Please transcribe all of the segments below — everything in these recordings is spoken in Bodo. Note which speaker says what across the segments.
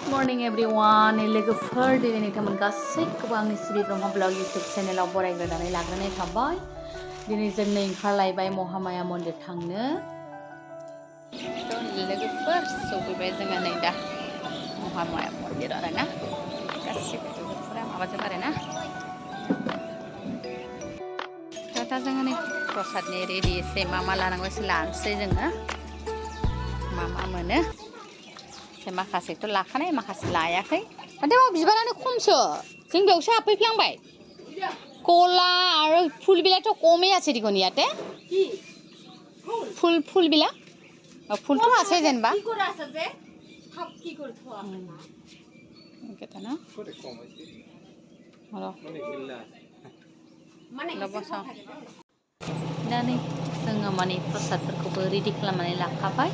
Speaker 1: Morning everyone, लोगोफोर दिनै नोंथांमोन गासैखौबो आंनि सिबि ब्रह्म ब्लग इउटुब चेनेलाव बरायग्रोनानै लाग्रोनाय थाबाय। दिनै जों ओंखारलायबाय महामाया मन्दिर थांनो। लोगोफोर सफैबाय जोङो नै दा महामाया मन्दिर आरोना। गासिबो लोगोफोरा माबाजोब आरोना। दा जोङो नै प्रसादनि रेडि एसे मा लानांगौ एसे लानोसै जोङो। मा मोनो। माखासेथ' लाखानाय माखासे लायाखै माथो बिबारानो खमसो जों बेयावसो हाबफैफ्लांबाय कला आरो फुल बिलाथ' कमे আছে देखो ইয়াতে ফুল বিলা ফুলটো আছে যেনবা কি করে আছে যে সব কি করে থোয়া কেটা না করে কম আছে হলো মানে লবসা दा नै जोङो माने प्रसादफोरखौबो रेडि खालामनानै लाखाबाय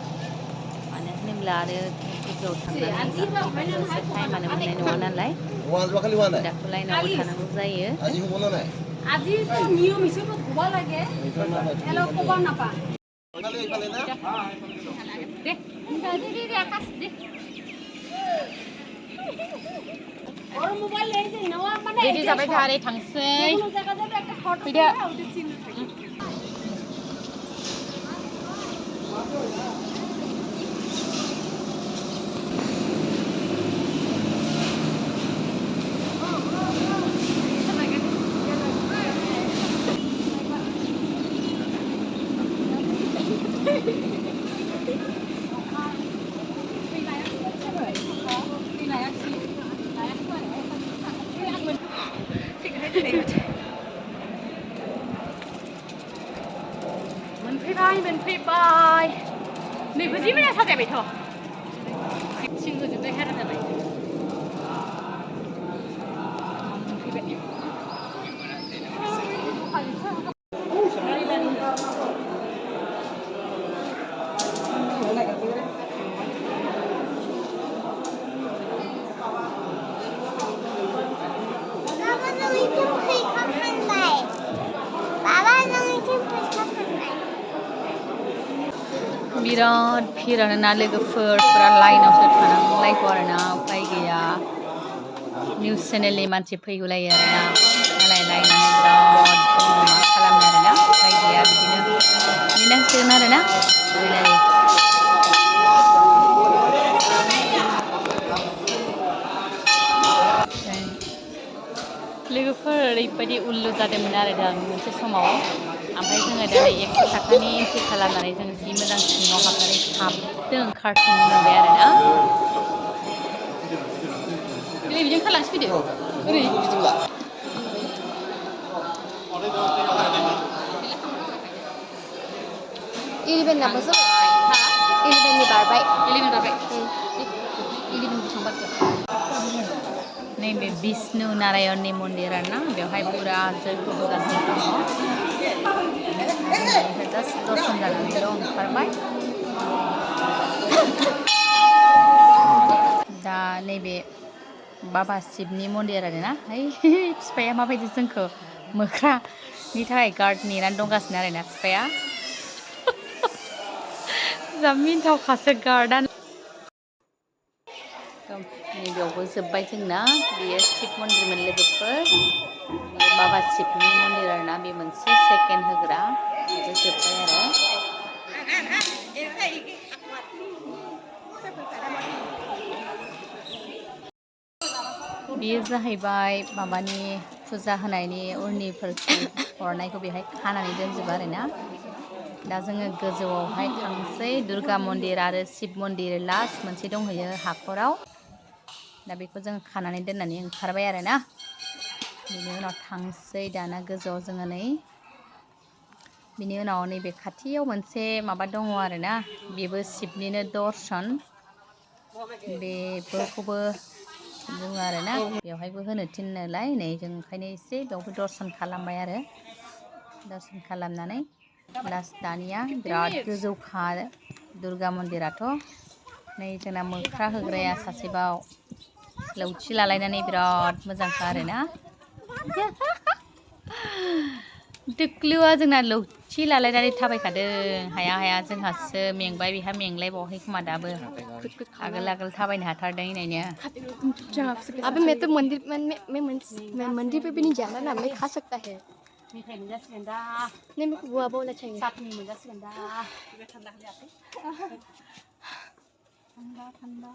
Speaker 1: मानो होनोब्ला आरो गोजौआव थांनानै दसे टाइमानो मोननाय नङा नालाय दाथ' लाइनावबो थानांगौ जायो আজি নিয়ম হিচাপত হ'ব লাগে এলো কবা নাপা দে দে আকাশ দে और मोबाइल ले जे नवा माने रेडी जाबाय थारे थांसै कोनो जायगा जाबा একটা ফটো ফিডা ওটা চিহ্ন থাকে मोनफैबाय नैबो जि मोजां साजायबायथ' सिं होजोबनाय हेरा जाबाय बिराद भिरानो ना लोगोफोर फुरा लाइनावसो थानांलायगौ आरोना उपाय गैया निउस चेनेलनि मानसि फैगौलायो आरोना नालाय लाइनानै बिराद मा खालामनो आरोना उपाय गैया बिदिनो नेनांसिगोन आरोना लोगोफोर ओरैबायदि उल्लु जादोंमोन आरो दा मोनसे समाव ओमफ्राय जोङो दा 100 थाखानि एन्ट्रि खालामनानै जों जि मोजां सिङाव हाबनानै हाबदों ओंखारफिननो मोनबाय आरोना दिनै बिदिनो खालामसै फैदो ओरै इलेभेन नाम्बार जाबाय 11नि बारबाय 11 बारबाय 11 थांबाय नैबे विष्णु नारायणनि मन्दिर आरोना बेवहाय पुरा जयग' होगासिनो दङ जास्ट दर्शन जानानैल' ओंखारबाय दा नैबे बाबा शिबनि मन्दिर आरोना बिफाया माबायदि जोंखौ मोख्रानि थाखाय गार्ड नेनानै दंगासिनो आरोना बिफाया जा मिन्थावखासो गार्डआ नैबेयावबो जोब्बाय जोंना बेयो शिब मन्दिरमोन लोगोफोर बेयो बाबा शिबनि मन्दिर आरोना बे मोनसे सेकेन्ड होग्रा बेबो जोब्बाय आरो बेयो जाहैबाय माबानि फुजा होनायनि उर्निफोरखौ हरनायखौ बेहाय खानानै दोनजोबो आरोना दा जोङो गोजौआवहाय थांसै दुर्गा मन्दिर आरो शिब मन्दिर लास्ट मोनसे दंहैयो हाखराव दा बेखौ जों खानानै दोननानै ओंखारबाय आरोना बिनि उनाव थांसै दाना गोजौआव जोङो नै बिनि उनाव नैबे खाथियाव मोनसे माबा दङ आरोना बेबो शिबनिनो दर्शन बेफोरखौबो बुङो आरोना बेवहायबो होनो थिननोलाय नै जों ओंखायनो एसे बेयावबो दर्शन खालामबाय आरो दर्शन खालामनानै लास्ट दानिया बिराद गोजौखा दुर्गा मन्दिराथ' नै जोंना मोख्रा होग्राया सासेबाव लौथि लालायनानै बिराद मोजांखा आरोना दुख्लुआ जोंना लौथि लावथि लालायनानै थाबायखादों हाया हाया जोंहासो मेंबाय बिहा मेंलायबावाखै खोमा दाबो आगोल आगोल थाबायनो हाथारदों इनायनो
Speaker 2: अबे मैं तो मंदिर मैं मंदिर पे भी नहीं जाना ना मैं खा सकता है
Speaker 1: मिठाइ मोनजासिगोन दा
Speaker 2: नहीं मेरे को बुआ बोला चाहिए
Speaker 1: सातनि मोनजासिगोन दा थान्दा होयाखै थान्दा थान्दा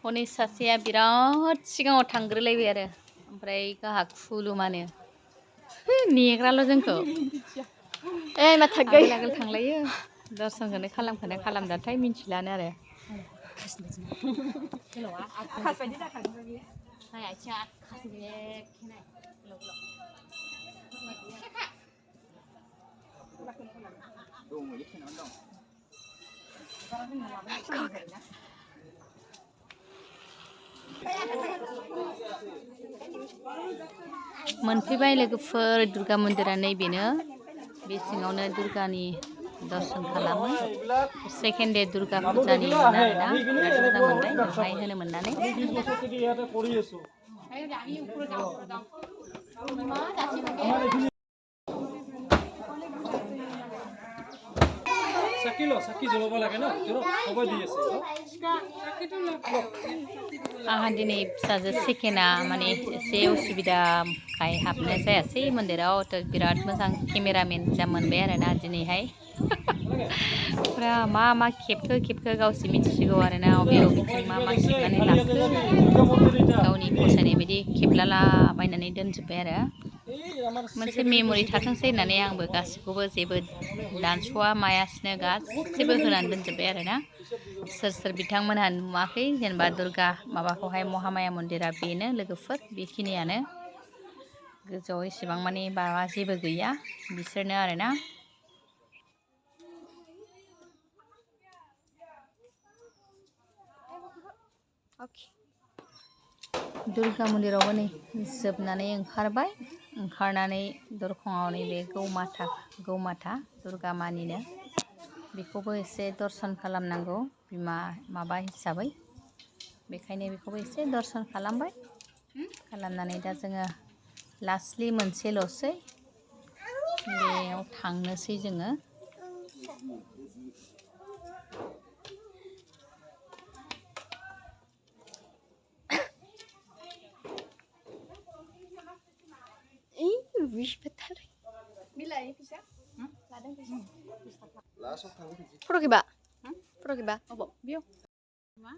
Speaker 1: हनै सासेया बिराद सिगाङाव थांग्रोलायबाय आरो ओमफ्राय गाहा खुलुमानो नेग्राल' जोंखौ आगोल आगोल थांलायो दर्शनखौनो खालामखोना खालामदाथाय मिन्थिलानो आरो आथिङा मोनफैबाय लोगोफोर दुर्गा मन्दिरा नैबेनो बे सिङावनो दुर्गानि दर्शन खालामो सेकेन्ड दे दुर्गा फुजानि मोन आरोना बिराद मोजां मोनबाय बेवहाय होनो मोननानै आंहा दिनै फिसाजो सेकेन्डआ माने एसे उसुबिदाखाय हाबनाय जायासै मन्दिराव बिराद मोजां केमेरामेन जा मोनबाय आरोना दिनैहाय फुरा मा मा खेबखो गावसो मिथिसिगौ आरोना अबे अबेथिं मा मा खेबनानै लाखो गावनि फसायनाय बायदि खेबलालाबायनानै दोनजोब्बाय आरो मोनसे मेम'रि थाथोंसै होननानै आंबो गासिखौबो जेबो दानस'वा मायासिनो गासिबो होनानै दोनजोब्बाय आरोना सोर सोर बिथांमोनहा नुवाखै जेनेबा दुर्गा माबाखौहाय महामाया मन्दिरा बेनो लोगोफोर बेखिनियानो गोजौआव एसेबां माने माबा जेबो गैया बिसोरनो आरोना दुर्गा मन्दिरावबो नै जोबनानै ओंखारनानै दरखंआव नैबे गौमाथा दुर्गा मानिनो बेखौबो एसे दर्शन खालामनांगौ बिमा माबा हिसाबै बेखायनो बेखौबो एसे दर्शन खालामबाय खालामनानै दा जोङो लास्टलि मोनसेल'सै बेयाव थांनोसै जोङो
Speaker 2: Pura kiba
Speaker 1: अबाव बेयाव मा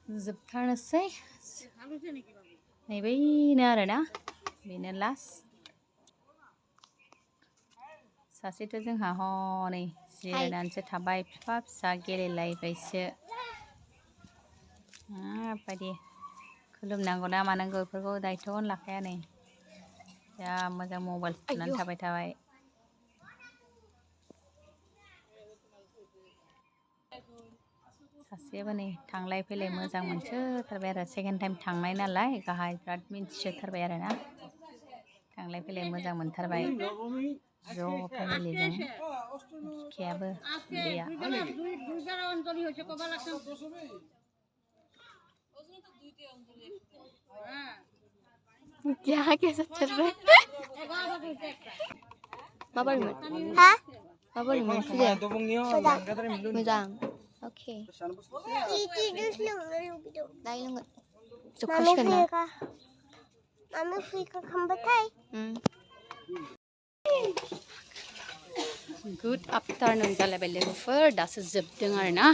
Speaker 1: जोबथारनोसै नैबेनो आरोना बेनो लास्ट सासेथ' जोंहा हनै जिरायनानैसो थाबाय बिफा फिसा गेलेलायबायसो माबायदि खुलुमनांगौ ना मानांगौ बेफोरखौ दायथ'खौनो लाखाया नै जा मोजां मबाइल थुनानै थाबाय सासेयाबो नै थांलाय फैलाय मोजां मोनसोथारबाय आरो सेकेन्ड टाइम थांनाय नालाय गाहाय बिराद मिन्थिसोथारबाय आरोना थांलाय फैलाय मोजां मोनथारबाय ज' फेमिलिजों बिखायाबो उन्दैया
Speaker 2: यहाँ कैसा चल रहा है मोजां ओके गुड आफ्टारनुन जालायबाय लोगोफोर दासो जोबदों आरोना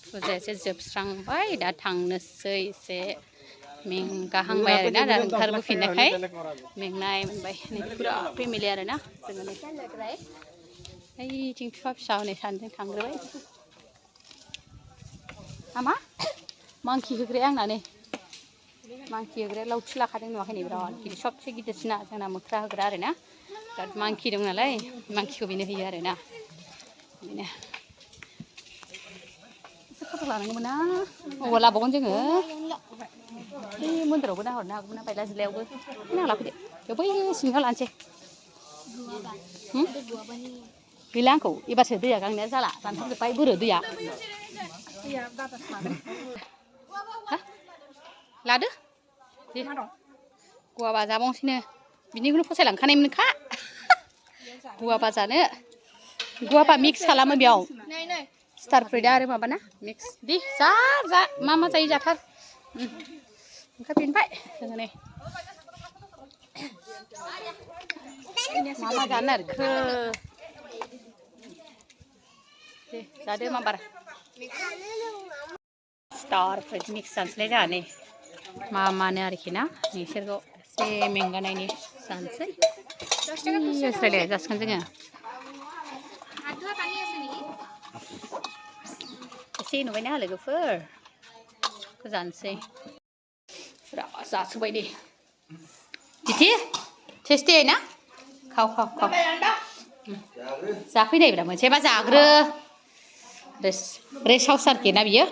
Speaker 2: फुजाया एसे जोबस्रांबाय दा थांनोसै एसे मेंगाहांबाय आरोना दा ओंखारबोफिननायखाय मेंनाय मोनबाय नै फुरा फेमिलि आरोना जोङो नै ओइथिं बिफा फिसा हनै सानैजों थांग्रोबाय मा मांखि होग्राया आंना नै मांखि होग्राया लावथि लाखादों नुवाखै नै बिराद गिदिर सबसे गिदिरसिना जोंना मोख्रा होग्रा आरोना बिराद मांखि दं नालाय मांखिखौ बेनो होयो आरोना बेनो एसे फट' लानांगौमोन ना अबाव लाबावगोन जोङो बे मन्दिरावबो नाहरनो हागौमोन ना बायला जिलायावबो नांला फैदो बेयाव बै सिङाव लानोसै गैला आंखौ एबारसो दैया गांनाया जाला रानथाबजोब्बाय बोरो दैया Ha? Lado? Gua ba जाबावसैनो बिनिखौनो फसायलांखानायमोनखा gua ba जानो gua ba mix खालामो बेयाव स्टार फ्रुइट आरो माबाना mix दि जा मा मा जायो जाथार ओंखारफिनबाय जोङो नै मा मा जानो नागिरखो दे जादो माबार स्टार फ्रुइट मिक्स जानोसैलाय जोंहा नै मा मानो आरोखि ना नोंसोरखौ एसे मेंगानायनि जानोसै रायज्लायलाय जासिगोन जोङो एसे नुबायना लोगोफोर जानोसै फुरा जासोबाय दे दिथि टेस्टि ना खाव खाव खाव जाफैनायब्रा मोनसेबा जाग्रो रेस्ट हाउस आरोखि ना बियो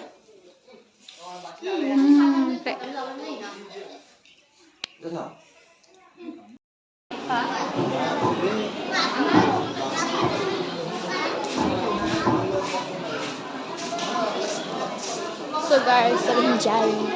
Speaker 3: So guys, I'm enjoying.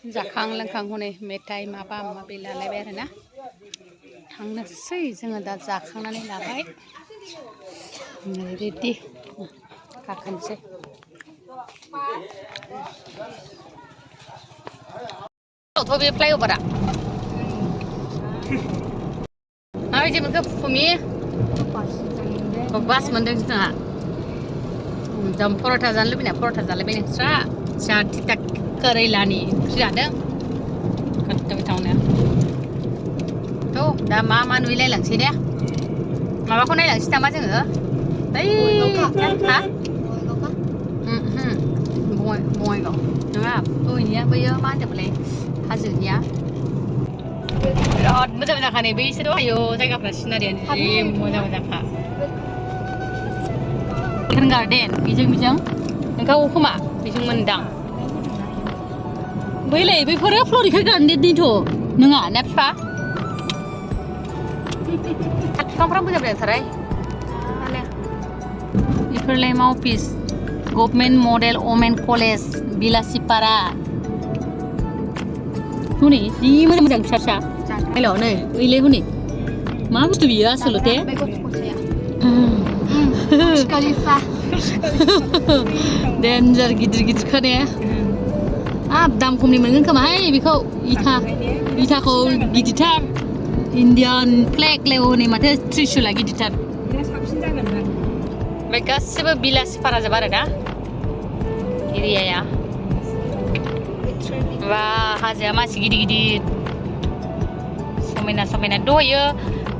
Speaker 2: जाखां लोंखां हनै मेथाइ माबा माबि लालायबाय आरोना थांनोसै जोङो दा जाखांनानै लाबाय रेडि गाखोनोसै थ' बे फ्लाइअभारा माबायदि मोनखो फुफुमि बास मोनदों जोंहा दम पर'था जानो लुबैना पर'था जालायबाय नोंस्रा जोंहा थिथा करेलानि ओंख्रि जादों गोथाव गोथावनो थ' दा मा मा नुयैलायलांसै दे माबाखौ नायलांसै नामा जोङो बै हा बङाइगाव नङा बबेनिया बैयो मा होनदोंमोनलाय हाजोनिया बिराद मोजां मोजांखा नै बैसोरो आयौ जायगाफ्रा सिनारियानो जि मोजां मोजांखा गार्डेन बेजों नोंखागौ खोमा बेजों मोनदां बैलाय बैफोरो फ्लरिका गार्डेननिथ' नङा ना बिफा बिफांफ्रा मोजां मोजांथारहाय बेफोरलाय मावपिस government model women college Bilasipara हनै जि मोजां मोजां फिसा फिसा हेल' नै ओइलाय हनै मा बुस्थु बियो आसलथे डेन्जार गिदिर गिदिरखा ने हाब दाम खमनि मोनगोन खोमाहाय बेखौ इथाखौ गिदिरथार इण्डियान फ्लेग हनै माथो त्रिशुला गिदिरथार ओमफ्राय गासिबो बिलासिपारा जोब आरो ना एरियाया बा हाजोआ मासि गिदिर गिदिर समायना समायना दहायो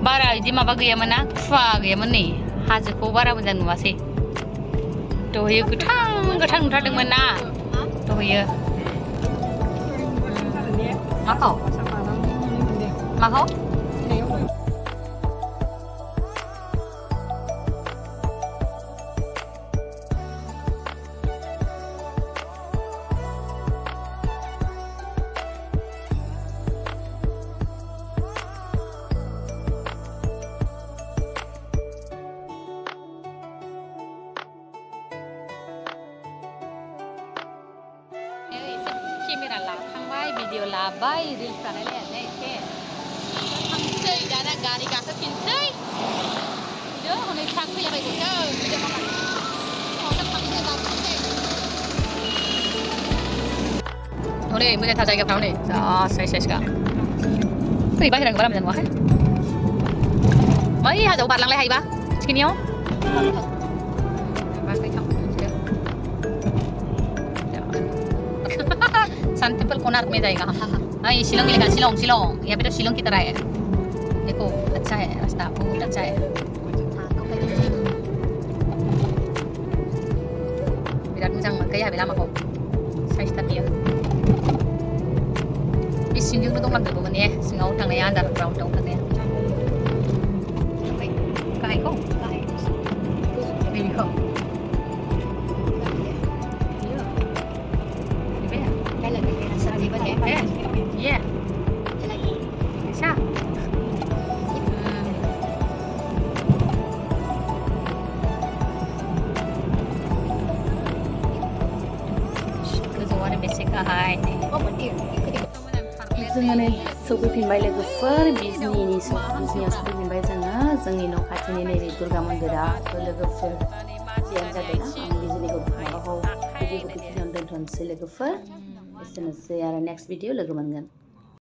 Speaker 2: बारा बिदि माबा गैयामोन ना खुवा गैयामोन नै हाजोखौ बारा मोजां नुवासै दहायो गोथां गोथां नुथारदोंमोन ना दहायो माखौ केमेरा लाखांबाय भिडिअ लाबाय रिल्स बानायलायनानै एसे थांसै दाना गारि गाखोफिनसै हनै ट्राक फैलाबायगौसो हनै मोजांथार जायगाफ्रा हनै जा साइसखा बोरै बाहेराखौ बारा मोजां नुवाखै बै हाजोआव बारलांलाय हायोबा थिखिनियाव सन टेम्पल कोणार्क में जाएगा हाँ ये शिलोंग मिलेगा शिलोंग यहाँ पे तो शिलोंग की तरह है देखो अच्छा है रास्ता बहुत अच्छा है बिराद मोजां मोनखायो आहा बे लामाखौ साइसथार बियो बे सिंजोंनो दंलांजोबो माने सिङाव थांनाया आन्दारग्राउन्डआव थांनाया
Speaker 1: गाहायखौ नैबेखौ Iya. Bisa. Goजौआनो बेसे गाहाय जोङो नै सौफैफिनबाय लोगोफोर बिजनियाव सौफैफिनबाय जोङो जोंनि न' खाथिनि नैबे दुर्गा मन्दिरा लोगोफोर जियानो जादोंना आं बिजनिखौ माबाखौ भिडिअखौ बेखिनियावनो दोनथ'नोसै लोगोफोर एसेनोसै आरो नेक्स्ट भिडिअ लोगो मोनगोन